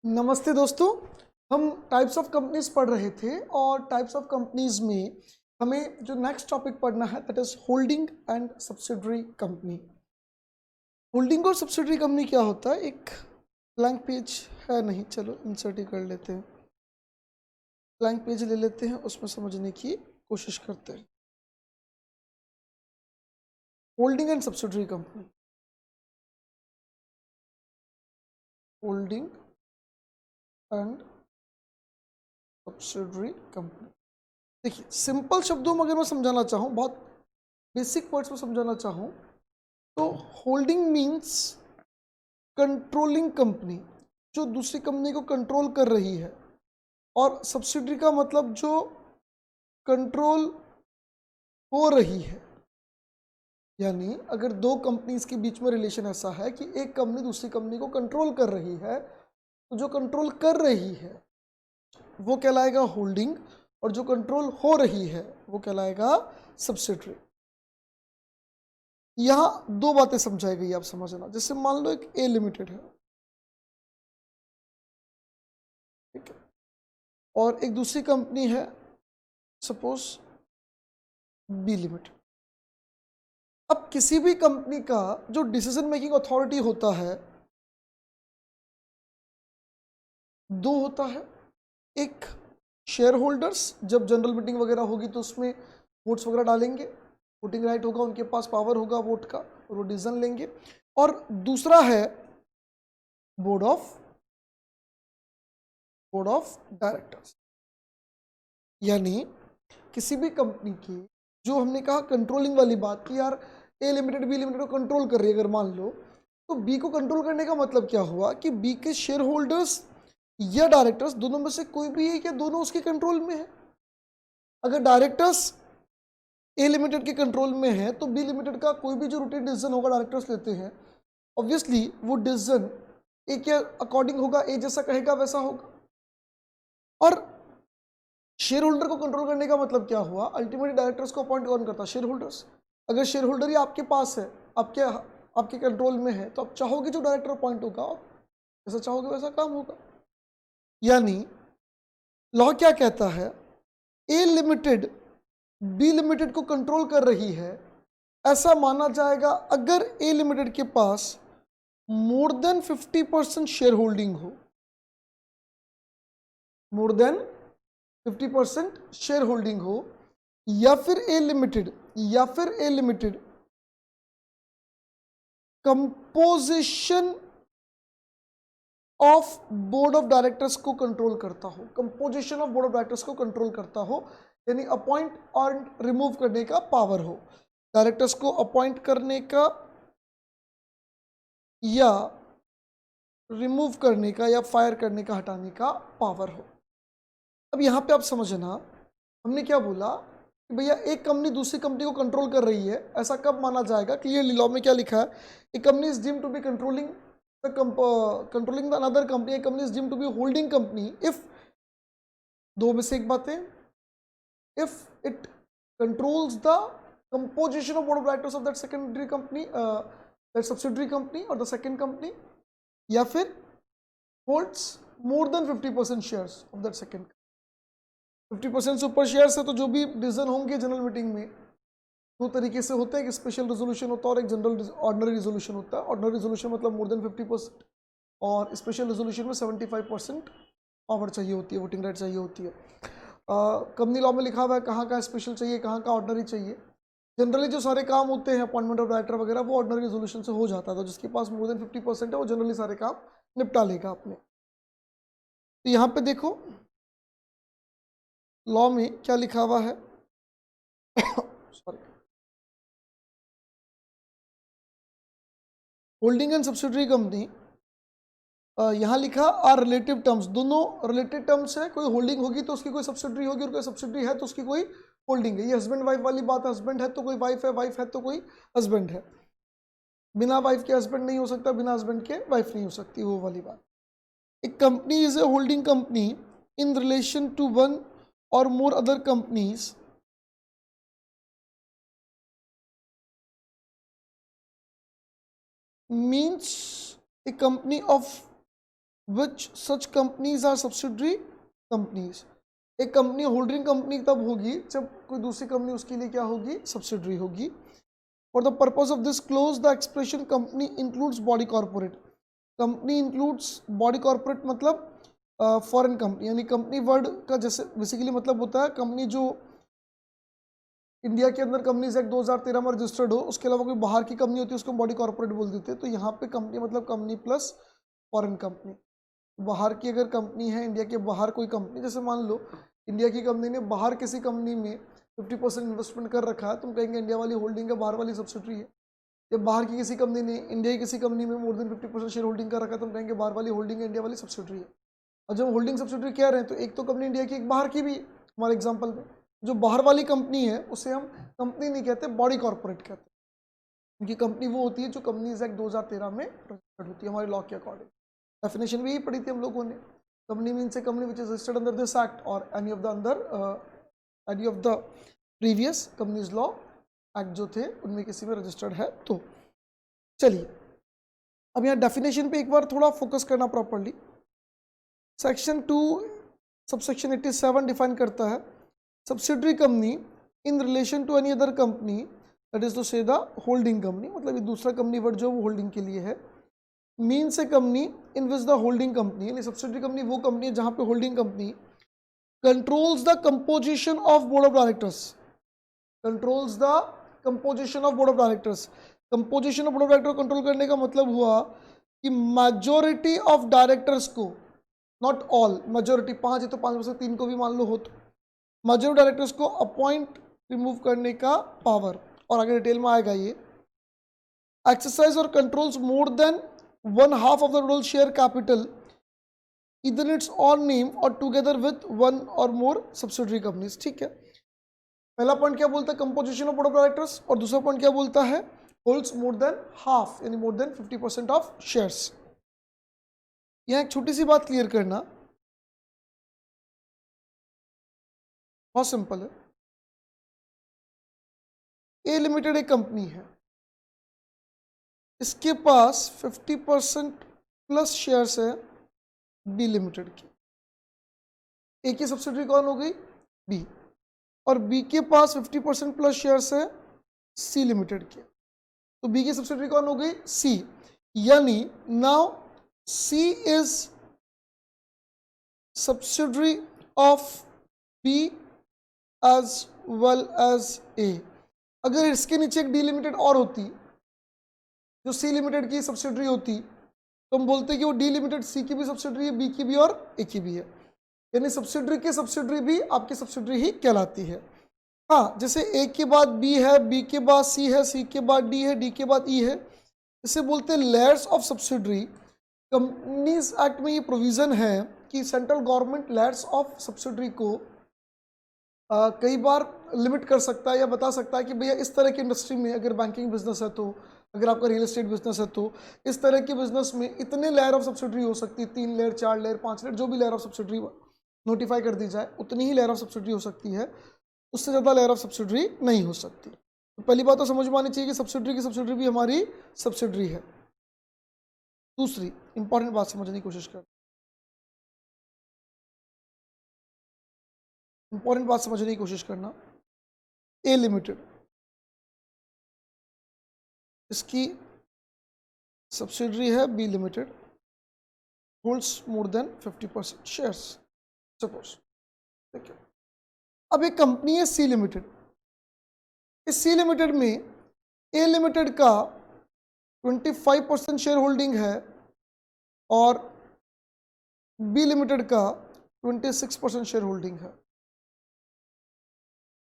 नमस्ते दोस्तों। हम टाइप्स ऑफ कंपनीज पढ़ रहे थे और टाइप्स ऑफ कंपनीज में हमें जो नेक्स्ट टॉपिक पढ़ना है that is holding and subsidiary company. Holding और सब्सिडरी कंपनी क्या होता है? एक ब्लैंक पेज है नहीं, चलो इंसर्ट ही कर लेते हैं। ब्लैंक पेज ले लेते हैं, उसमें समझने की कोशिश करते हैं। Holding and subsidiary company, holding and subsidiary company. देखिए, सिंपल शब्दों में अगर मैं समझाना चाहूँ, बहुत बेसिक वर्ड्स में समझाना चाहूँ, तो होल्डिंग मीन्स कंट्रोलिंग कंपनी, जो दूसरी कंपनी को कंट्रोल कर रही है, और सब्सिडरी का मतलब जो कंट्रोल हो रही है। यानी अगर दो कंपनीज के बीच में रिलेशन ऐसा है कि एक कंपनी दूसरी कंपनी को कंट्रोल कर रही है, तो जो कंट्रोल कर रही है वो कहलाएगा होल्डिंग, और जो कंट्रोल हो रही है वो कहलाएगा सब्सिडरी। यहां दो बातें समझाई गई, आप समझना। जैसे मान लो एक ए लिमिटेड है, ठीक है, और एक दूसरी कंपनी है सपोज बी लिमिटेड। अब किसी भी कंपनी का जो डिसीजन मेकिंग अथॉरिटी होता है, दो होता है। एक शेयर होल्डर्स, जब जनरल मीटिंग वगैरह होगी तो उसमें वोट्स वगैरह डालेंगे, वोटिंग राइट होगा, उनके पास पावर होगा वोट का, और वो डिसीजन लेंगे। और दूसरा है बोर्ड ऑफ डायरेक्टर्स। यानी किसी भी कंपनी की, जो हमने कहा कंट्रोलिंग वाली बात कि यार ए लिमिटेड बी लिमिटेड को कंट्रोल कर रही है, अगर मान लो, तो बी को कंट्रोल करने का मतलब क्या हुआ कि बी के शेयर होल्डर्स या डायरेक्टर्स दोनों में से कोई भी एक या दोनों उसके कंट्रोल में है। अगर डायरेक्टर्स ए लिमिटेड के कंट्रोल में है तो बी लिमिटेड का कोई भी जो रूटीन डिसीजन होगा डायरेक्टर्स लेते हैं, ऑब्वियसली वो डिसीजन ए के अकॉर्डिंग होगा, ए जैसा कहेगा वैसा होगा। और शेयर होल्डर को कंट्रोल करने का मतलब क्या हुआ? अल्टीमेटली डायरेक्टर्स को अपॉइंट कौन करता है? Share holders. अगर शेयर होल्डर ही आपके पास है, आपके आपके कंट्रोल में है, तो आप चाहोगे जो डायरेक्टर अपॉइंट होगा, आप जैसा चाहोगे वैसा काम होगा। यानी लॉ क्या कहता है? ए लिमिटेड बी लिमिटेड को कंट्रोल कर रही है, ऐसा माना जाएगा अगर ए लिमिटेड के पास मोर देन 50% शेयर होल्डिंग हो, मोर देन 50% शेयर होल्डिंग हो, या फिर A limited composition of board of directors को कंट्रोल करता हो, composition of board of directors को कंट्रोल करता हो, यानी अपॉइंट और रिमूव करने का पावर हो, डायरेक्टर्स को अपॉइंट करने का या रिमूव करने का या फायर करने का, हटाने का पावर हो। अब यहाँ पे आप समझना, हमने क्या बोला कि भैया एक कंपनी दूसरी कंपनी को कंट्रोल कर रही है, ऐसा कब माना जाएगा? क्लियरली लॉ में क्या लिखा है? A company is deemed to be controlling the another company, a company is deemed to be holding company if, दो में से एक बातें, if it controls the composition of board of directors of that secondary company, that subsidiary company और the second company, या फिर holds more than 50% shares of that second. 50% से ऊपर शेयर्स है तो जो भी डिसीजन होंगे जनरल मीटिंग में, दो तरीके से होता है, एक स्पेशल रेजोल्यूशन होता है और एक जनरल ऑर्डिनरी रेजोल्यूशन होता है। ऑर्डिनरी रेजोल्यूशन मतलब मोर देन 50%, और स्पेशल रेजोल्यूशन में 75% पावर चाहिए होती है, वोटिंग राइट चाहिए होती है। कंपनी लॉ में लिखा हुआ है कहाँ कहाँ स्पेशल चाहिए, कहाँ कहाँ ऑर्डिनरी चाहिए। जनरली जो सारे काम होते हैं अपॉइंटमेंट ऑफ डायरेक्टर वगैरह, वो ऑर्डिनरी रेजोल्यूशन से हो जाता है, तो जिसके पास मोर देन 50% है वो जनरली सारे काम निपटा लेगा अपने। तो यहाँ पे देखो लॉ में क्या लिखा हुआ है। Sorry, holding and subsidiary company, यहाँ लिखा आर रिलेटिव टर्म्स, दोनों रिलेटेड टर्म्स है। कोई होल्डिंग होगी तो उसकी कोई सब्सिडरी होगी, और कोई सब्सिडरी है तो उसकी कोई होल्डिंग है। ये हस्बैंड वाइफ वाली बात है, हस्बैंड है तो कोई वाइफ है, वाइफ है तो कोई हस्बैंड है। बिना वाइफ के हस्बैंड नहीं हो सकता, बिना हस्बैंड के वाइफ नहीं हो सकती, वो वाली बात। एक company is a holding company in relation to one और more other companies means a company of which such companies are subsidiary companies. एक कंपनी होल्डिंग कंपनी तब होगी जब कोई दूसरी कंपनी उसके लिए क्या होगी, सब्सिडरी होगी। For the purpose of this close the expression company includes body corporate. Company includes body corporate मतलब फॉरेन कंपनी, यानी कंपनी वर्ड का जैसे बेसिकली मतलब होता है कंपनी जो इंडिया के अंदर कंपनीज एक्ट 2013 में रजिस्टर्ड हो, उसके अलावा कोई बाहर की कंपनी होती है उसको बॉडी कॉर्पोरेट बोल देते हैं। तो यहाँ पे कंपनी मतलब कंपनी प्लस फॉरेन कंपनी। बाहर की अगर कंपनी है, इंडिया के बाहर कोई कंपनी, जैसे मान लो इंडिया की कंपनी ने बाहर किसी कंपनी में 50% इन्वेस्टमेंट कर रखा है, तुम कहेंगे इंडिया वाली होल्डिंग है, बाहर वाली सब्सिडरी है। या बाहर की किसी कंपनी ने इंडिया की किसी कंपनी में मोर देन 50% शेयर होल्डिंग कर रखा है, तुम कहेंगे बाहर वाली होल्डिंग है, इंडिया वाली सब्सिडरी है। और जब होल्डिंग सब्सिडरी कह रहे हैं तो एक तो कंपनी इंडिया की, एक बाहर की भी। हमारे एग्जाम्पल में जो बाहर वाली कंपनी है उसे हम कंपनी नहीं कहते, बॉडी कॉर्पोरेट कहते हैं। क्योंकि कंपनी वो होती है जो कंपनीज एक्ट 2013 में रजिस्टर्ड होती है हमारे लॉ के अकॉर्डिंग। डेफिनेशन भी यही पढ़ी थी हम लोगों ने। Company means a company which is registered under this act और any of the previous companies law act जो थे उनमें किसी में रजिस्टर्ड है। तो चलिए अब यहाँ डेफिनेशन पे एक बार थोड़ा फोकस करना प्रॉपरली। सेक्शन 2 सबसेक्शन 87 डिफाइन करता है subsidiary company in relation to any other company, that is to say the holding company, मतलब ये दूसरा कंपनी वर्ड जो वो होल्डिंग के लिए है। Means a company in which the holding company, यानी सब्सिडरी कंपनी वो कंपनी है जहाँ पे holding company controls the composition of board of directors, controls the composition of board of directors. Composition of board of director control करने का मतलब हुआ कि मेजॉरिटी ऑफ डायरेक्टर्स को, नॉट ऑल, मेजॉरिटी 5 है तो 5 में से 3 को भी मान लो हो, तो मेजॉरिटी डायरेक्टर्स को अपॉइंट रिमूव करने का पावर। और आगे डिटेल में आएगा ये एक्सरसाइज और controls more than 1/2 of the total share capital इधर इट्स ऑन नेम और टुगेदर विद 1 और मोर सब्सिडरी कंपनीज। ठीक है, पहला पॉइंट क्या बोलता है, composition of board of directors, और दूसरा पॉइंट क्या बोलता है, होल्ड्स मोर देन हाफ, यानी मोर देन 50% ऑफ शेयर्स। यहां एक छोटी सी बात क्लियर करना, बहुत सिंपल है। ए लिमिटेड एक कंपनी है, इसके पास 50% प्लस शेयर्स है बी लिमिटेड की। ए की सब्सिडरी कौन हो गई, बी, और बी के पास 50% प्लस शेयर्स है सी लिमिटेड के, तो बी की सब्सिडरी कौन हो गई, सी। यानी now C is subsidiary of B as well as A. अगर इसके नीचे एक डी लिमिटेड और होती जो सी लिमिटेड की सब्सिडरी होती, तो हम बोलते कि वो डी लिमिटेड सी की भी सब्सिडरी है, बी की भी और ए की भी है, यानी सब्सिडरी की सब्सिडरी भी आपकी सब्सिडरी ही कहलाती है। हाँ, जैसे ए के बाद बी है, बी के बाद सी है, सी के बाद डी है, डी के बाद ई है, इसे बोलते हैं layers of subsidiary. Companies act में ये प्रोविजन है कि central government layers of subsidiary को कई बार लिमिट कर सकता है या बता सकता है कि भैया इस तरह की इंडस्ट्री में, अगर बैंकिंग बिजनेस है तो, अगर आपका रियल एस्टेट बिजनेस है तो इस तरह के बिजनेस में इतने लेयर ऑफ सब्सिडरी हो सकती है, 3 लेयर, 4 लेयर, 5 लेयर, जो भी लेयर ऑफ सब्सिडरी नोटिफाई कर दी जाए उतनी ही लेयर ऑफ सब्सिडरी हो सकती है, उससे ज़्यादा लेयर ऑफ सब्सिडरी नहीं हो सकती। तो पहली बात तो समझ में आनी चाहिए कि सब्सिडरी की सब्सिडरी भी हमारी सब्सिडरी है। दूसरी इंपॉर्टेंट बात समझने की कोशिश कर, इंपॉर्टेंट बात समझने की कोशिश करना, ए लिमिटेड, इसकी सब्सिडरी है B limited, holds more than 50% shares suppose, ठीक है। अब एक कंपनी है सी लिमिटेड, इस सी लिमिटेड में ए लिमिटेड का 25% शेयर होल्डिंग है और बी लिमिटेड का 26% शेयर होल्डिंग है।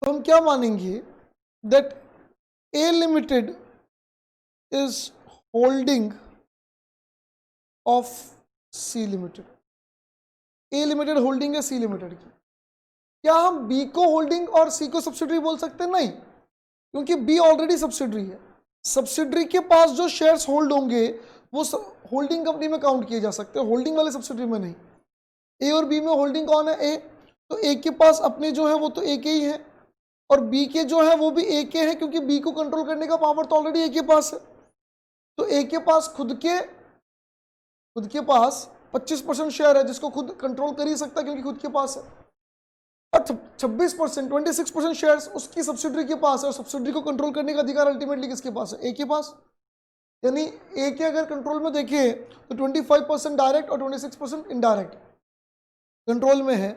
तो हम क्या मानेंगे, that A limited is holding of C limited. A limited holding है सी लिमिटेड की। क्या हम बी को होल्डिंग और सी को सब्सिडरी बोल सकते हैं? नहीं, क्योंकि बी ऑलरेडी सब्सिडरी है। सब्सिडरी के पास जो शेयर्स होल्ड होंगे वो होल्डिंग कंपनी में काउंट किए जा सकते हैं, होल्डिंग वाले सब्सिडरी में नहीं। ए और बी में होल्डिंग कौन है? ए, तो ए के पास अपने जो है वो तो ए के ही है, और बी के जो है वो भी ए के हैं, क्योंकि बी को कंट्रोल करने का पावर तो ऑलरेडी ए के पास है। तो ए के पास खुद के पास 25% शेयर है जिसको खुद कंट्रोल कर ही सकता है क्योंकि खुद के पास है, और 26% 26% शेयर्स उसकी सब्सिडरी के पास है, और सब्सिडरी को कंट्रोल करने का अधिकार अल्टीमेटली किसके पास है? ए के पास। यानी ए के अगर कंट्रोल में देखें तो 25% डायरेक्ट और 26% इनडायरेक्ट कंट्रोल में है।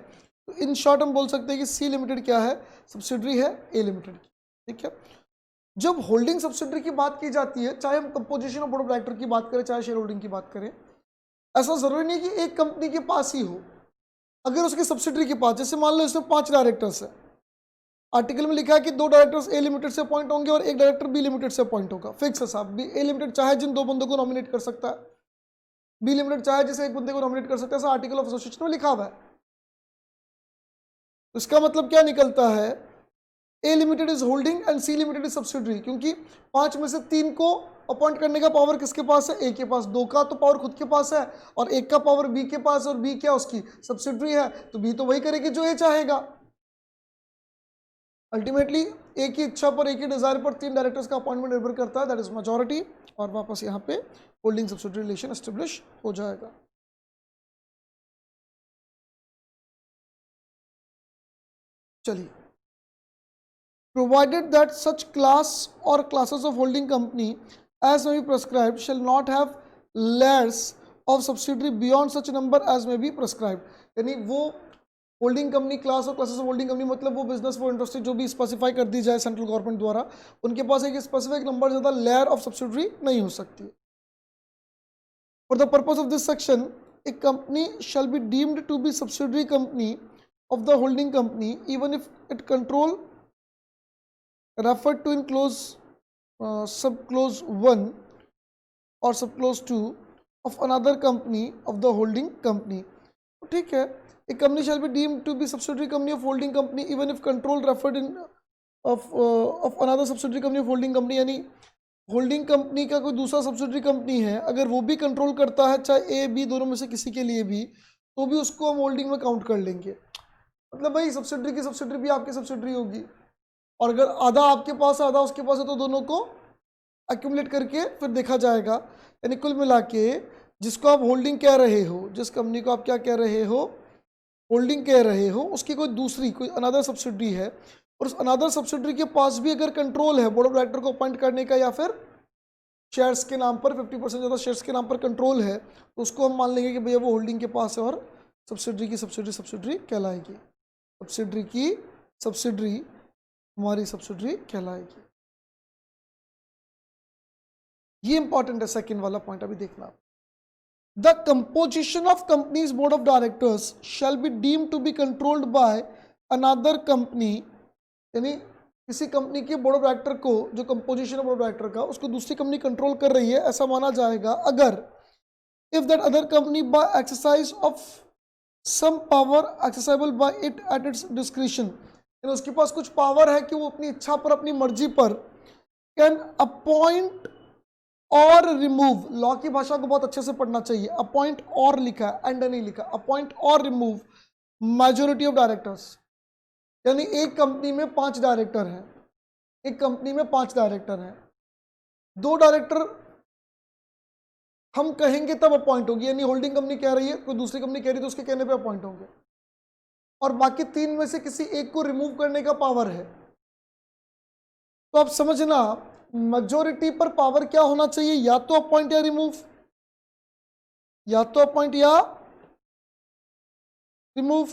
तो इन शॉर्ट हम बोल सकते हैं कि सी लिमिटेड क्या है? सब्सिडरी है ए लिमिटेड की। ठीक है, जब होल्डिंग सब्सिडरी की बात की जाती है, चाहे हम composition of board of director की बात करें चाहे शेयर होल्डिंग की बात करें, ऐसा जरूरी नहीं कि एक कंपनी के पास ही हो। अगर उसकी सब्सिडरी के पास, जैसे मान लो इसमें 5 डायरेक्टर्स है, आर्टिकल में लिखा है कि 2 डायरेक्टर्स ए लिमिटेड से अपॉइंट होंगे और 1 डायरेक्टर बी लिमिटेड से अपॉइंट होगा, फिक्स है साहब। बी ए लिमिटेड चाहे जिन 2 बंदों को नॉमिनेट कर सकता है, बी लिमिटेड चाहे जिसे एक बंदे को नॉमिनेट कर सकता है, ऐसा आर्टिकल ऑफ एसोसिएशन में लिखा हुआ है। इसका मतलब क्या निकलता है? A limited is holding and C limited is subsidiary, क्योंकि 5 में से 3 को अपॉइंट करने का पावर किसके पास है? ए के पास। 2 का तो पावर खुद के पास है और 1 का पावर बी के पास है, और बी क्या उसकी सब्सिडरी है, तो बी तो वही करेगी जो ए चाहेगा। अल्टीमेटली एक ही इच्छा पर, एक ही डिजायर पर 3 डायरेक्टर्स का अपॉइंटमेंट निर्भर करता है, दैट इज मेजॉरिटी, और वापस यहाँ पे होल्डिंग सब्सिडरी रिलेशन एस्टेब्लिश हो जाएगा। चलिए, provided that such class or classes of holding company as may be prescribed shall not have layers of subsidiary beyond such number as may be prescribed। यानी वो holding company class और classes of holding company, मतलब वो business वो industry जो भी specify कर दी जाए सेंट्रल गवर्नमेंट द्वारा, उनके पास एक स्पेसिफिक नंबर ज़्यादा लेयर ऑफ सब्सिडरी नहीं हो सकती। For the purpose of this section, a company shall be deemed to be subsidiary company of the holding company even if it control referred to in clause subclause 1 or subclause 2 of another company of the holding company। ठीक है, a company shall be deemed to be subsidiary company of holding company even if control referred in of another subsidiary company of holding company। यानी holding company का कोई दूसरा subsidiary company है, अगर वो भी कंट्रोल करता है चाहे ए बी दोनों में से किसी के लिए भी, तो भी उसको हम होल्डिंग में काउंट कर लेंगे। मतलब भाई सब्सिडरी की सब्सिडरी भी आपकी सब्सिडरी होगी, और अगर आधा आपके पास है आधा उसके पास है तो दोनों को एक्यूमुलेट करके फिर देखा जाएगा। यानी कुल मिला के जिसको आप होल्डिंग कह रहे हो, जिस कंपनी को आप क्या कह रहे हो? होल्डिंग कह रहे हो, उसकी कोई दूसरी कोई अनदर सब्सिडरी है, और उस अनदर सब्सिडरी के पास भी अगर कंट्रोल है बोर्ड ऑफ डायरेक्टर को अपॉइंट करने का, या फिर शेयर्स के नाम पर 50% ज़्यादा शेयर्स के नाम पर कंट्रोल है, तो उसको हम मान लेंगे कि भैया वो होल्डिंग के पास है और सब्सिडरी की सब्सिडरी कहलाएगी। सब्सिडरी की सब्सिडरी हमारी सब्सिडरी कहलाएगी। ये इंपॉर्टेंट है, सेकंड वाला पॉइंट अभी देखना। The composition of companies board of directors shall be deemed to be controlled by another company. यानी किसी कंपनी के बोर्ड ऑफ डायरेक्टर को, जो कंपोजिशन है बोर्ड ऑफ डायरेक्टर का, उसको दूसरी कंपनी कंट्रोल कर रही है, ऐसा माना जाएगा अगर if that other company by exercise of some power accessible by it at its discretion, उसके पास कुछ पावर है कि वो अपनी इच्छा पर, अपनी मर्जी पर कैन अपॉइंट और रिमूव। लॉ की भाषा को बहुत अच्छे से पढ़ना चाहिए। अपॉइंट और लिखा है, एंड नहीं लिखा। अपॉइंट और रिमूव मेजॉरिटी ऑफ डायरेक्टर्स। यानी एक कंपनी में 5 डायरेक्टर हैं, एक कंपनी में 5 डायरेक्टर हैं, 2 डायरेक्टर हम कहेंगे तब अपॉइंट होगी, यानी होल्डिंग कंपनी कह रही है, कोई दूसरी कंपनी कह रही है तो उसके कहने पे अपॉइंट होंगे, और बाकी 3 में से किसी एक को रिमूव करने का पावर है। तो आप समझना मेजॉरिटी पर पावर क्या होना चाहिए? या तो अपॉइंट या रिमूव, या तो अपॉइंट या रिमूव।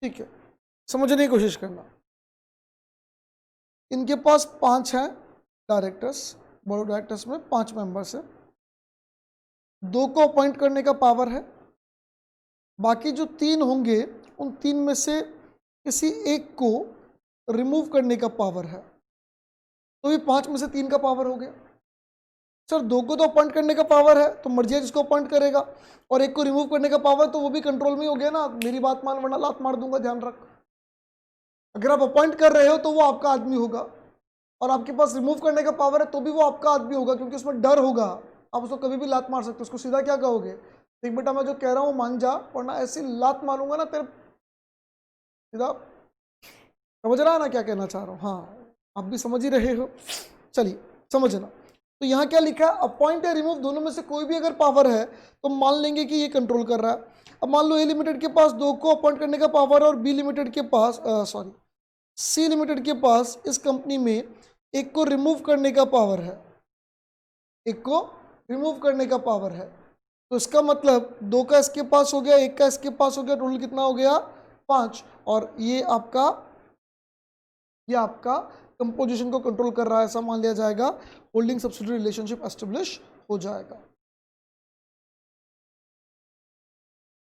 ठीक है, समझने की कोशिश करना। इनके पास 5 हैं डायरेक्टर्स, बोर्ड ऑफ डायरेक्टर्स में 5 मेंबर्स हैं, 2 को अपॉइंट करने का पावर है, बाकी जो 3 होंगे उन 3 में से किसी एक को रिमूव करने का पावर है, तो ये 5 में से 3 का पावर हो गया। सर 2 को तो अपॉइंट करने का पावर है, तो मर्जी है जिसको अपॉइंट करेगा, और एक को रिमूव करने का पावर, तो वो भी कंट्रोल में ही हो गया ना। मेरी बात मान वरना लात मार दूंगा, ध्यान रख। अगर आप अपॉइंट कर रहे हो तो वो आपका आदमी होगा, और आपके पास रिमूव करने का पावर है तो भी वो आपका आदमी होगा, क्योंकि उसमें डर होगा। आप उसको कभी भी लात मार सकते हो। उसको सीधा क्या कहोगे? देख बेटा मैं जो कह रहा हूँ मान जा, वरना ऐसी लात मारूंगा ना तेरे सीधा। समझ रहा है ना क्या कहना चाह रहा हूँ? हाँ, आप भी समझ ही रहे हो। चलिए समझना, तो यहाँ क्या लिखा है, अपॉइंट या रिमूव दोनों में से कोई भी अगर पावर है तो मान लेंगे कि ये कंट्रोल कर रहा है। अब मान लो ए लिमिटेड के पास 2 को अपॉइंट करने का पावर है और बी लिमिटेड के पास सी लिमिटेड के पास इस कंपनी में एक को रिमूव करने का पावर है, एक को रिमूव करने का पावर है। तो इसका मतलब 2 का इसके पास हो गया, 1 का इसके पास हो गया, टोटल कितना हो गया 5। और ये आपका कंपोजिशन को कंट्रोल कर रहा है, ऐसा मान लिया जाएगा। होल्डिंग सब्सिडियरी रिलेशनशिप एस्टेब्लिश हो जाएगा।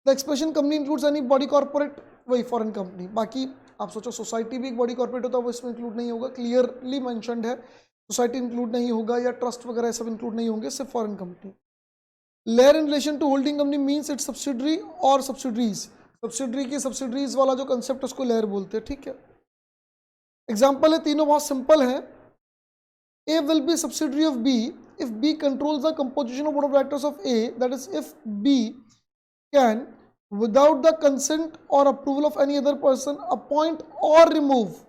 The expression company includes any body corporate, वही फॉरेन कंपनी। बाकी आप सोचो सोसाइटी भी एक बॉडी कॉर्पोरेट होता है, वो इसमें इंक्लूड नहीं होगा, क्लियरली मेंशन्ड है। सोसाइटी इंक्लूड नहीं होगा या ट्रस्ट वगैरह सब इंक्लूड नहीं होंगे, सिर्फ foreign company. Layer in relation to holding company means its subsidiary और सब्सिडरीज। सब्सिडरी की सब्सिडरीज वाला जो कंसेप्ट उसको लेयर बोलते हैं, ठीक है। एग्जाम्पल है, तीनों बहुत सिंपल है। A will be subsidiary of B if B controls the composition of board of directors of A, that is if B can without the consent or approval of any other person appoint or remove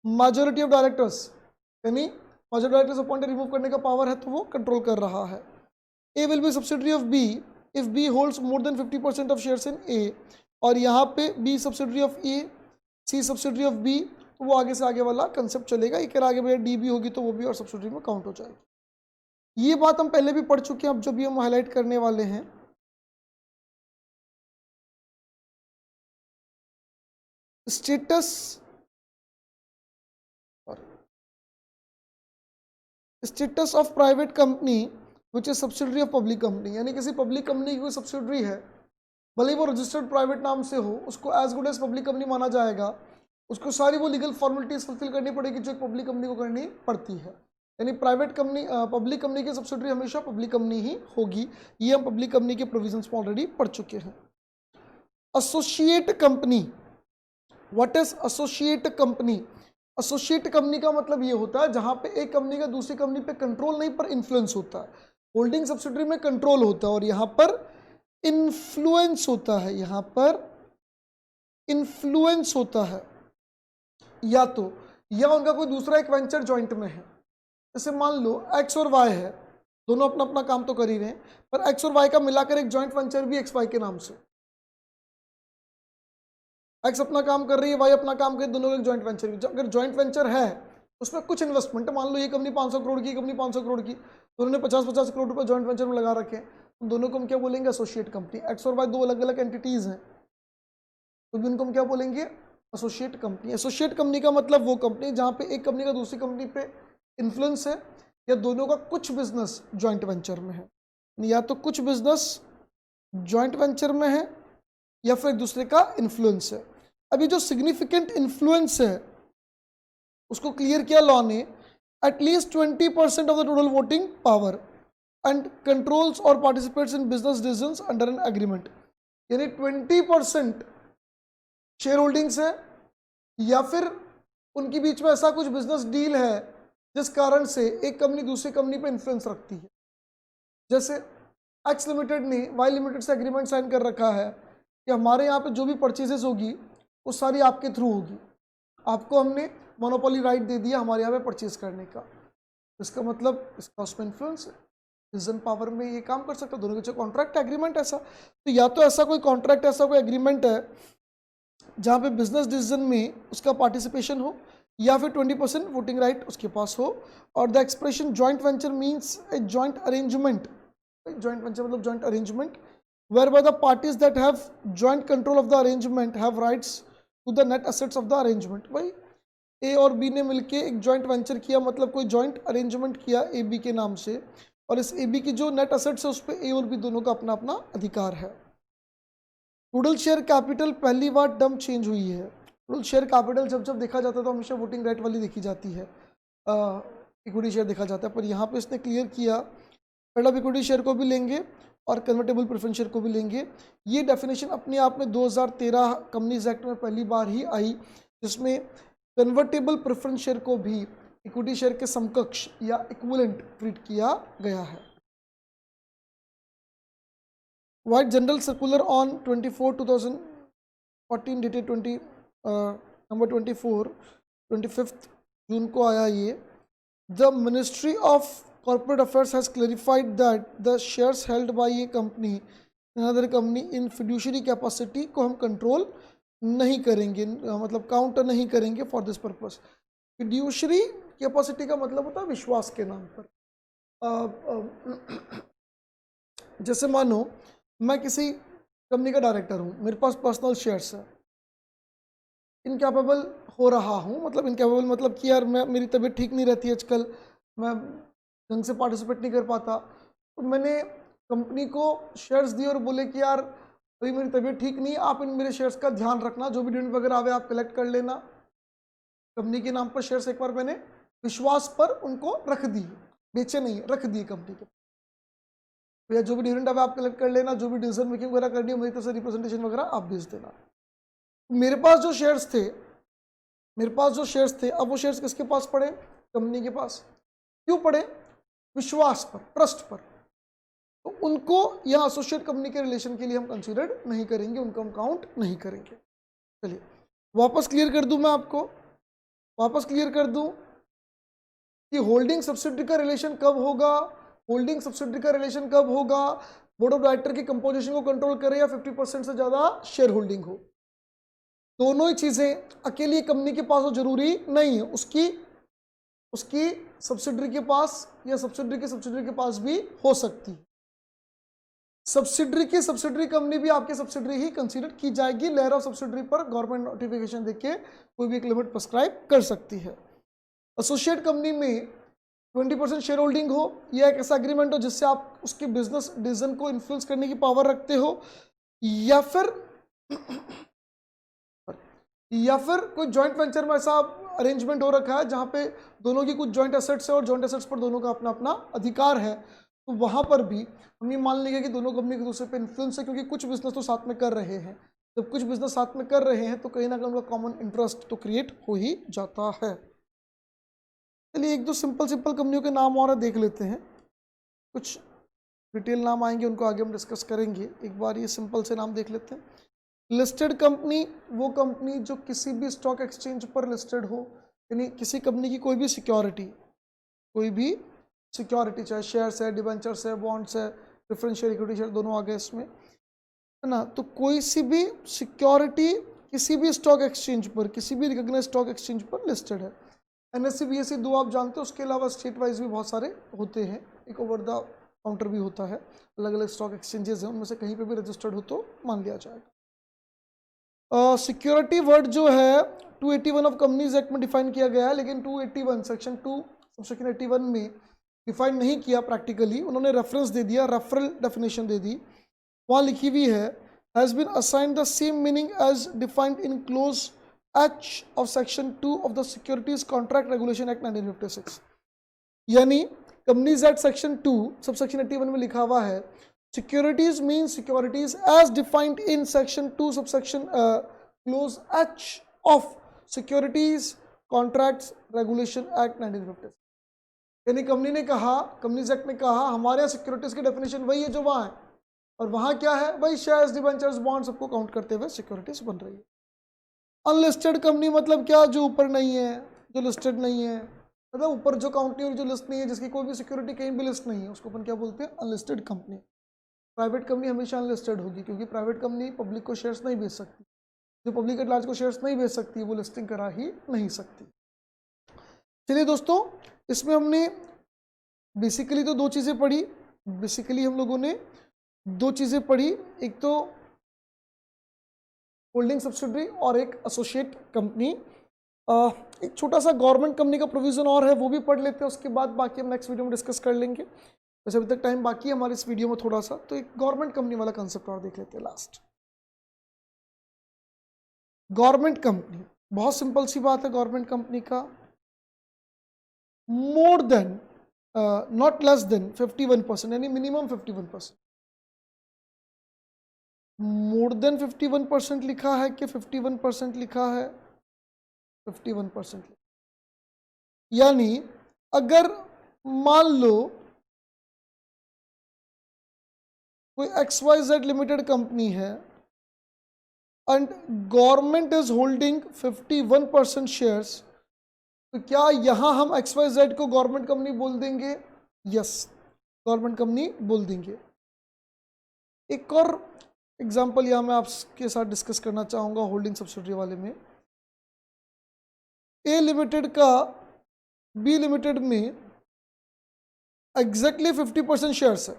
majority of directors, यानी majority directors appoint remove करने का power है तो वो control कर रहा है। A will be subsidiary of B if B holds more than 50% of shares in A, और यहाँ पे B subsidiary of A, C subsidiary of B, तो वो आगे से आगे वाला कंसेप्ट चलेगा। एक आगे भैया डी भी होगी तो वो भी और सब्सिडरी में काउंट हो जाएगी। ये बात हम पहले भी पढ़ चुके हैं, अब जो भी हम हाईलाइट करने वाले हैं। Status of private company which is subsidiary of public company, यानी किसी पब्लिक कंपनी की कोई सब्सिडरी है, भले ही वो रजिस्टर्ड प्राइवेट नाम से हो, उसको as good as public company माना जाएगा। उसको सारी वो लीगल फॉर्मेलिटीज फुलफिल करनी पड़ेगी जो एक पब्लिक कंपनी को करनी पड़ती है। यानी प्राइवेट कंपनी पब्लिक कंपनी की सब्सिडरी हमेशा पब्लिक कंपनी ही होगी। ये हम पब्लिक कंपनी के प्रोविजंस में ऑलरेडी पढ़ चुके हैं। Associate company, what is associate company? Associate company का मतलब ये होता है जहां पे एक कंपनी का दूसरी कंपनी पे कंट्रोल नहीं पर इन्फ्लुएंस होता है। होल्डिंग सब्सिडरी में कंट्रोल होता है और यहाँ पर इन्फ्लुएंस होता है, यहाँ पर इन्फ्लुएंस होता है। या तो या उनका कोई दूसरा एक वेंचर जॉइंट में है, जैसे मान लो एक्स और वाई है, दोनों अपना अपना काम तो कर ही रहे हैं, पर एक्स और वाई का मिलाकर एक जॉइंट वेंचर भी एक्स वाई के नाम से। एक्स अपना काम कर रही है, वाई अपना काम कर रही है, दोनों का एक जॉइंट वेंचर भी। अगर जॉइंट वेंचर है उसमें कुछ इन्वेस्टमेंट, मान लो ये कंपनी 500 करोड़ की, कंपनी 500 करोड़ की, दोनों ने 50-50 करोड़ रुपए जॉइंट वेंचर में लगा रखे हैं, तो दोनों को हम क्या बोलेंगे? Associate company. एक्स और वाई दो अलग अलग एंटिटीज हैं, तो भी उनको हम क्या बोलेंगे? Associate company. एसोसिएट कंपनी का मतलब वो कंपनी जहां पे एक कंपनी का दूसरी कंपनी पे इन्फ्लुएंस है, या दोनों का कुछ बिजनेस जॉइंट वेंचर में है, या तो कुछ बिजनेस जॉइंट वेंचर में है या फिर एक दूसरे का इन्फ्लुएंस है। अभी जो सिग्निफिकेंट इन्फ्लुएंस है उसको क्लियर किया लॉ ने, at least 20% of the total voting power and controls और participates in business decisions under an agreement, यानी 20% शेयर होल्डिंग्स है या फिर उनके बीच में ऐसा कुछ बिजनेस डील है जिस कारण से एक कंपनी दूसरी कंपनी पे इन्फ्लुएंस रखती है। जैसे एक्स लिमिटेड ने वाई लिमिटेड से एग्रीमेंट साइन कर रखा है कि हमारे यहाँ पे जो भी परचेजेस होगी वो सारी आपके थ्रू होगी, आपको हमने मोनोपोली राइट दे दिया हमारे यहाँ पे परचेज करने का। इसका मतलब इसका उसमें इन्फ्लुएंस है, डिसीजन पावर में ये काम कर सकता है। दोनों के बीच कॉन्ट्रैक्ट एग्रीमेंट ऐसा, तो या तो ऐसा कोई कॉन्ट्रैक्ट, ऐसा कोई एग्रीमेंट है जहाँ पे बिजनेस डिसीजन में उसका पार्टिसिपेशन हो, या फिर 20% वोटिंग राइट उसके पास हो। और the expression joint venture means a joint arrangement, joint venture मतलब joint arrangement whereby the parties that have joint control of the arrangement have rights to the net assets of the arrangement। भाई ए और B ने मिलके एक joint venture किया, मतलब कोई joint arrangement किया ए बी के नाम से, और इस ए बी की जो नेट असेट्स है उस पर ए और बी दोनों का अपना अपना अधिकार है। टोटल शेयर कैपिटल पहली बार टर्म चेंज हुई है। टोटल शेयर कैपिटल जब जब देखा जाता है तो हमेशा वोटिंग राइट वाली देखी जाती है, इक्विटी शेयर देखा जाता है, पर यहाँ पे इसने क्लियर किया पहला इक्विटी शेयर को भी लेंगे और कन्वर्टेबल प्रेफरेंस शेयर को भी लेंगे। ये डेफिनेशन अपने आप में 2013 कंपनीज एक्ट में पहली बार ही आई, जिसमें कन्वर्टेबल प्रेफरेंस शेयर को भी इक्विटी शेयर के समकक्ष या इक्विवेलेंट ट्रीट किया गया है। White General Circular on 24/2014 dated number 24 25th जून को आया ये, the ministry of corporate affairs has clarified that the shares held by A company in other company in fiduciary capacity को हम कंट्रोल नहीं करेंगे, मतलब काउंट नहीं करेंगे for this purpose. Fiduciary capacity का मतलब होता है विश्वास के नाम पर। जैसे मानो मैं किसी कंपनी का डायरेक्टर हूँ, मेरे पास पर्सनल शेयर्स है, इनकैपेबल हो रहा हूँ, मतलब इनकैपेबल मतलब कि यार मैं, मेरी तबीयत ठीक नहीं रहती आजकल, मैं ढंग से पार्टिसिपेट नहीं कर पाता, तो मैंने कंपनी को शेयर्स दिए और बोले कि यार अभी मेरी तबीयत ठीक नहीं, आप इन मेरे शेयर्स का ध्यान रखना, जो भी डिविडेंड वगैरह आवे आप कलेक्ट कर लेना। कंपनी के नाम पर शेयर्स एक बार मैंने विश्वास पर उनको रख दिए, बेचे नहीं, रख दिए कंपनी के, भैया जो भी डिविडेंड आवे आप कलेक्ट कर लेना, जो भी डिसीजन मेकिंग वगैरह करनी है मेरी तरफ से रिप्रेजेंटेशन वगैरह आप भेज देना। मेरे पास जो शेयर्स थे, अब वो शेयर्स किसके पास पड़े? कंपनी के पास। क्यों पड़े? विश्वास पर, ट्रस्ट पर। तो उनको यहाँ एसोसिएट कंपनी के रिलेशन के लिए हम कंसीडर नहीं करेंगे, उनको हम काउंट नहीं करेंगे। चलिए वापस क्लियर कर दूं, मैं आपको वापस क्लियर कर दूं कि होल्डिंग सब्सिडियरी का रिलेशन कब होगा, होल्डिंग सब्सिडियरी का रिलेशन कब होगा, बोर्ड ऑफ डायरेक्टर की कंपोजिशन को कंट्रोल करे या 50% से ज्यादा शेयर होल्डिंग हो। दोनों ही चीजें अकेली कंपनी के पास हो जरूरी नहीं है, उसकी सब्सिडियरी के पास या सब्सिडियरी के पास भी हो सकती है। सब्सिडियरी कंपनी भी आपकी सब्सिडियरी ही कंसीडर की जाएगी। लेयर ऑफ सब्सिडियरी पर गवर्नमेंट नोटिफिकेशन देके कोई भी एक लिमिट प्रिस्क्राइब कर सकती है। एसोसिएट कंपनी में 20% शेयर होल्डिंग हो या एक ऐसा एग्रीमेंट हो जिससे आप उसके बिजनेस डिसीजन को इन्फ्लुएंस करने की पावर रखते हो, या फिर कोई जॉइंट वेंचर में ऐसा अरेंजमेंट हो रखा है जहां पे दोनों की कुछ जॉइंट एसेट्स है और जॉइंट एसेट्स पर दोनों का अपना अपना अधिकार है, तो वहां पर भी हम ये मान लेंगे कि दोनों कंपनी एक दूसरे पे इन्फ्लुएंस है, क्योंकि कुछ बिजनेस तो साथ में कर रहे हैं। जब कुछ बिजनेस साथ में कर रहे हैं तो कहीं ना कहीं उनका कॉमन इंटरेस्ट तो क्रिएट हो ही जाता है। चलिए एक दो सिंपल कंपनियों के नाम और देख लेते हैं, कुछ डिटेल नाम आएंगे उनको आगे हम डिस्कस करेंगे। एक बार ये सिंपल से नाम देख लेते हैं। लिस्टेड कंपनी वो कंपनी जो किसी भी स्टॉक एक्सचेंज पर लिस्टेड हो, यानी किसी कंपनी की कोई भी सिक्योरिटी चाहे शेयर्स है, डिबेंचर्स है, बॉन्ड्स है, प्रेफरेंस शेयर, इक्विटी शेयर दोनों आ गए इसमें, है ना। तो कोई सी भी सिक्योरिटी किसी भी स्टॉक एक्सचेंज पर, किसी भी रिकॉग्नाइज्ड स्टॉक एक्सचेंज पर लिस्टेड है। एनएससी बीएससी दो आप जानते हो, उसके अलावा स्टेट वाइज भी बहुत सारे होते हैं, एक ओवर द काउंटर भी होता है, अलग अलग स्टॉक एक्सचेंजेस हैं, उनमें से कहीं पर भी रजिस्टर्ड हो तो मान लिया जाएगा। सिक्योरिटी वर्ड जो है 281 ऑफ कंपनीज एक्ट में डिफाइन किया गया है, लेकिन 281 सेक्शन 2 सबसेक्शन 81 में डिफाइन नहीं किया प्रैक्टिकली, उन्होंने रेफरेंस दे दिया, रेफरल डेफिनेशन दे दी। वहाँ लिखी हुई है has been assigned the same meaning as defined in clause h of section 2 of the securities contract regulation act 1956। यानी कंपनीज एक्ट सेक्शन 2 सबसेक्शन 81 में लिखा हुआ है securities means securities as defined in section 2 subsection clause H of Securities Contracts Regulation Act 1956। यानी company ने कहा, companies act ने कहा हमारे यहाँ सिक्योरिटीज की डेफिनेशन वही है जो वहाँ है, और वहाँ क्या है भाई, शेयर्स, डिबेंचर्स, बॉन्ड सबको काउंट करते हुए सिक्योरिटीज बन रही है। अनलिस्टेड कंपनी मतलब क्या? जो ऊपर नहीं है, जो लिस्टेड नहीं है, मतलब ऊपर जो काउंट नहीं हो, जो लिस्ट नहीं है, जिसकी कोई भी सिक्योरिटी कहीं भी लिस्ट नहीं है, उसको अपन क्या बोलते हैं? Unlisted company. प्राइवेट कंपनी हमेशा अनलिस्टेड होगी, क्योंकि प्राइवेट कंपनी पब्लिक को शेयर्स नहीं बेच सकती, जो पब्लिक एट लार्ज को शेयर्स नहीं बेच सकती वो लिस्टिंग करा ही नहीं सकती। चलिए दोस्तों, इसमें हमने बेसिकली तो दो चीज़ें पढ़ी, हम लोगों ने दो चीज़ें पढ़ी, एक तो होल्डिंग सब्सिडरी और एक एसोसिएट कंपनी। एक छोटा सा गवर्नमेंट कंपनी का प्रोविजन और है, वो भी पढ़ लेते हैं, उसके बाद बाकी हम नेक्स्ट वीडियो में डिस्कस कर लेंगे। वैसे अभी तक टाइम बाकी है हमारे इस वीडियो में थोड़ा सा, तो एक गवर्नमेंट कंपनी वाला कंसेप्ट और देख लेते हैं लास्ट। गवर्नमेंट कंपनी बहुत सिंपल सी बात है, गवर्नमेंट कंपनी का more than not less than 51%, यानी मिनिमम 51%। मोर देन 51% लिखा है कि 51% लिखा है? 51%। यानी अगर मान लो कोई XYZ लिमिटेड कंपनी है and government is holding 51% shares, तो क्या यहाँ हम XYZ को गवर्नमेंट कंपनी बोल देंगे? यस, गवर्नमेंट कंपनी बोल देंगे। एक और एग्जांपल यहाँ मैं आपके साथ डिस्कस करना चाहूँगा होल्डिंग सब्सिडियरी वाले में। ए लिमिटेड का बी लिमिटेड में एग्जैक्टली 50% शेयर्स है,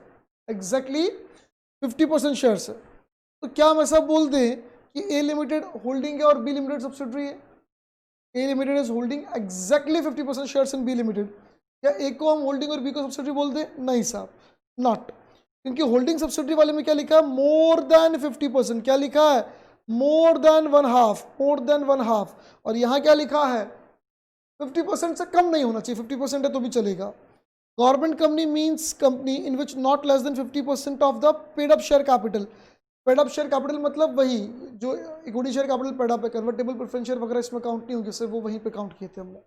एग्जैक्टली 50% शेयर्स है। तो क्या हम ऐसा बोल दें कि ए लिमिटेड होल्डिंग है और बी लिमिटेड सब्सिडियरी है? A limited is holding exactly 50% shares in B limited. क्या ए को हम होल्डिंग और बी को सब्सिडियरी बोल दें? नहीं साहब, नॉट। क्योंकि होल्डिंग सब्सिडियरी वाले में क्या लिखा है? मोर देन 50%। क्या लिखा है? More than one half, more than one half. और यहाँ क्या लिखा है? 50% से कम नहीं होना चाहिए। 50% है तो भी चलेगा। Government company means company in which not less than 50% of the paid up share capital. Paid up share capital मतलब वही जो equity share capital paid up है, कन्वर्टेबल प्रेफरेंस शेयर वगैरह इसमें काउंट नहीं होंगे, सिर्फ वो वहीं पे काउंट किए थे हमने।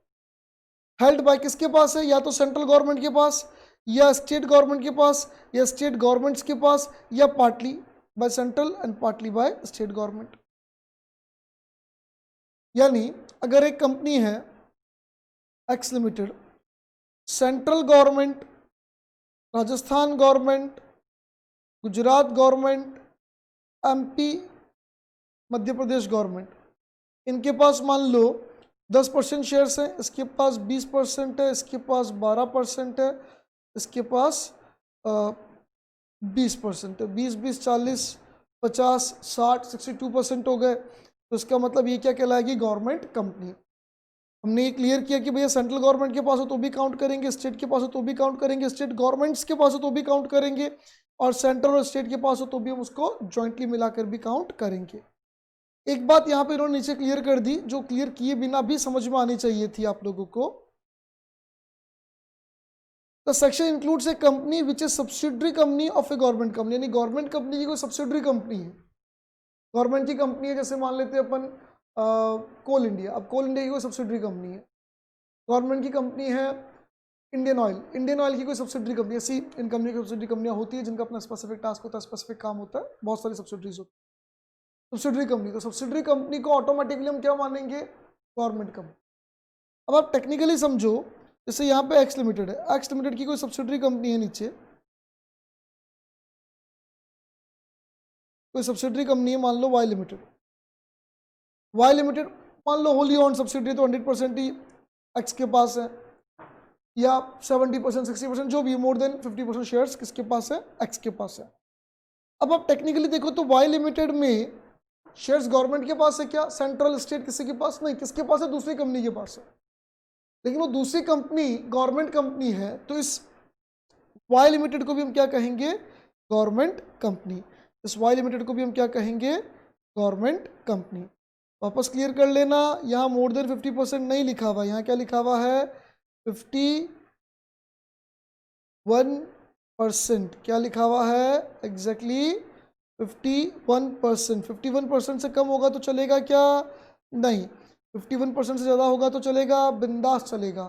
हेल्ड बाय किसके पास है? या तो सेंट्रल गवर्नमेंट के पास, या स्टेट गवर्नमेंट के पास, या स्टेट गवर्नमेंट्स के पास, या partly by central and partly by state government. यानी अगर एक कंपनी है X limited, central government, Rajasthan government, Gujarat government, MP, Madhya Pradesh government, इनके पास मान लो 10% शेयर्स हैं, इसके पास 20% है, इसके पास 12% है, इसके पास 20% है। 20, 40, 50, 60, 62% हो गए। तो इसका मतलब ये क्या कहलाएगी? Government company. हमने ये क्लियर किया कि भैया सेंट्रल गवर्नमेंट के पास हो तो भी काउंट करेंगे, स्टेट के पास हो तो भी काउंट करेंगे, स्टेट गवर्नमेंट्स के पास हो तो भी काउंट करेंगे, और सेंट्रल और स्टेट के पास हो तो भी हम उसको जॉइंटली मिलाकर भी काउंट करेंगे। एक बात यहाँ पे इन्होंने नीचे क्लियर कर दी, जो क्लियर किए बिना भी समझ में आनी चाहिए थी आप लोगों को। The section includes A company which is subsidiary company of A government company. यानी गवर्नमेंट कंपनी की कोई सब्सिडरी कंपनी है, गवर्नमेंट की कंपनी है, जैसे मान लेते हैं अपन कोल इंडिया। अब कोल इंडिया की कोई सब्सिडरी कंपनी है। गवर्नमेंट की कंपनी है इंडियन ऑयल, इंडियन ऑयल की कोई सब्सिडरी कंपनी। ऐसी इन कंपनी की सब्सिडरी कंपनियां होती है जिनका अपना स्पेसिफिक टास्क होता है, स्पेसिफिक काम होता है, बहुत सारी सब्सिडरीज होती है। सब्सिडरी कंपनी, तो सब्सिडरी कंपनी को ऑटोमेटिकली हम क्या मानेंगे? Government company. अब आप टेक्निकली समझो, जैसे यहाँ पे एक्स लिमिटेड है, एक्स लिमिटेड की कोई सब्सिडरी कंपनी है, नीचे कोई सब्सिडरी कंपनी है, मान लो वाई लिमिटेड। वाई लिमिटेड मान लो होली ऑन सब्सिडरी, तो 100% ही एक्स के पास है, या 70%, 60%, जो भी मोर देन 50% शेयर्स किसके पास है? एक्स के पास है। अब आप टेक्निकली देखो तो वाई लिमिटेड में शेयर्स गवर्नमेंट के पास है क्या? सेंट्रल स्टेट किसी के पास नहीं, किसके पास है? दूसरी कंपनी के पास है। लेकिन वो दूसरी कंपनी गवर्नमेंट कंपनी है, तो इस वाई लिमिटेड को भी हम क्या कहेंगे? Government company. इस वाई लिमिटेड को भी हम क्या कहेंगे? Government company. वापस क्लियर कर लेना, यहाँ मोर देन 50% नहीं लिखा हुआ, यहाँ क्या लिखा हुआ है? 51%। क्या लिखा हुआ है? एग्जैक्टली 51%। 51% से कम होगा तो चलेगा क्या? नहीं। 51% से ज़्यादा होगा तो चलेगा, बिंदास चलेगा।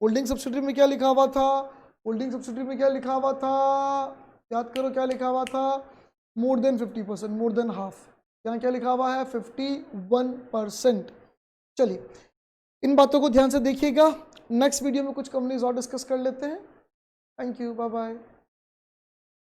होल्डिंग सब्सिडरी में क्या लिखा हुआ था? होल्डिंग सब्सिडरी में क्या लिखा हुआ था? याद करो क्या लिखा हुआ था? मोर देन 50%, मोर देन हाफ। यहाँ क्या लिखा हुआ है? 51%। चलिए इन बातों को ध्यान से देखिएगा। नेक्स्ट वीडियो में कुछ कंपनीज और डिस्कस कर लेते हैं। Thank you, bye bye.